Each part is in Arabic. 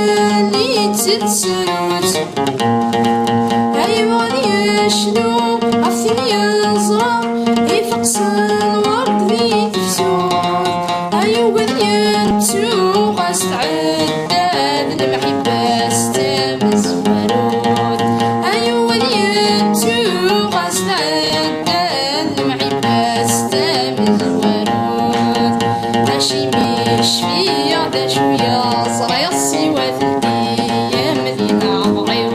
اللي تتسروت أيوة يشنو عفثني الزرار يفقسن ورد ذي تفسوت أيوة ينتو غاس تعداد المحبة ستمز ورود أيوة ينتو غاس تعداد المحبة ستمز ورود ماشي مش فيا دا شوية صغير سوى ثدي مدينة عمري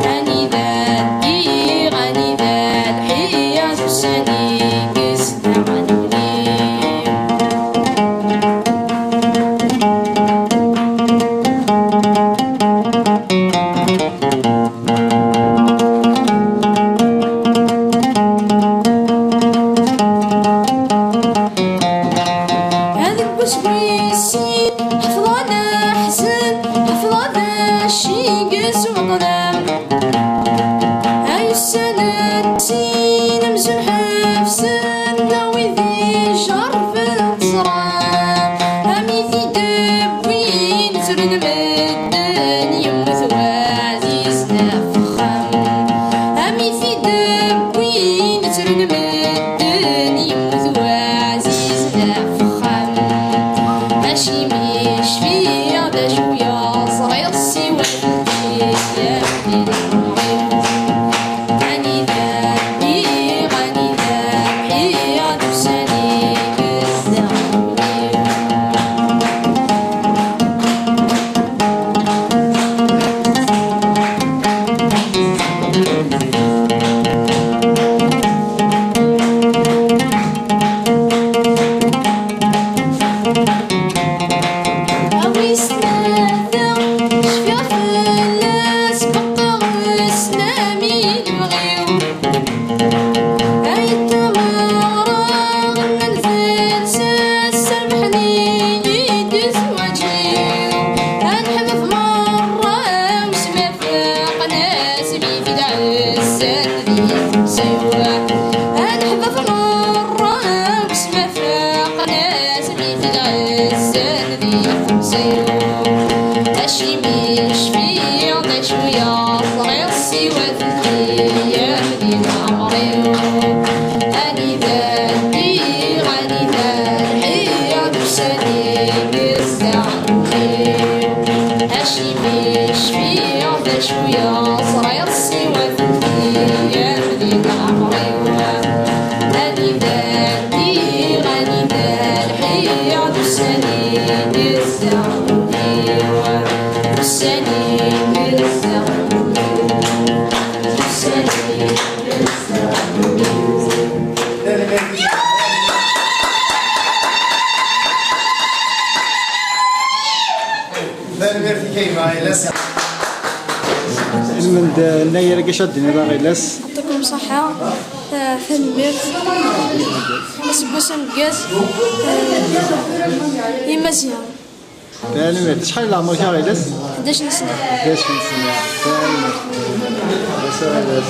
غني ذا الدي غني ذا الحياة وساني قسنا عنولي هذاك بسويسي حفظنا حزن حفظنا شي قس وظلام هاي السنة تين مزن حفسن ناوي ذي جرف الصرام هامي ذي دبوين زرن مدن يموت وعزيزنا فخام هامي ذي دبوين زرن مدن يموت وعزيزنا فخام ماشي مش فيا دا شوية صغير سوى يا غني ذا الدي غني ذا الحياة وساني قسنا ماشي مش فيا دا شوية صغير سوى يا مدينة عمري غني ذا الدي غني ذا الحياة وساني قسنا عنولي ماشي مش فيا دا شوية صغير سوى يا مدينة عمري غني ذا الدي غني ذا الحياة وساني قسنا عنولي وساني قسنا وساني من النير قشدني باغي لس يعطيكم صحة فهم ميرت سبوسن بقاس يمزيان فعلا شحال العمر كاع لس 11 سنة 11 سنة فعلا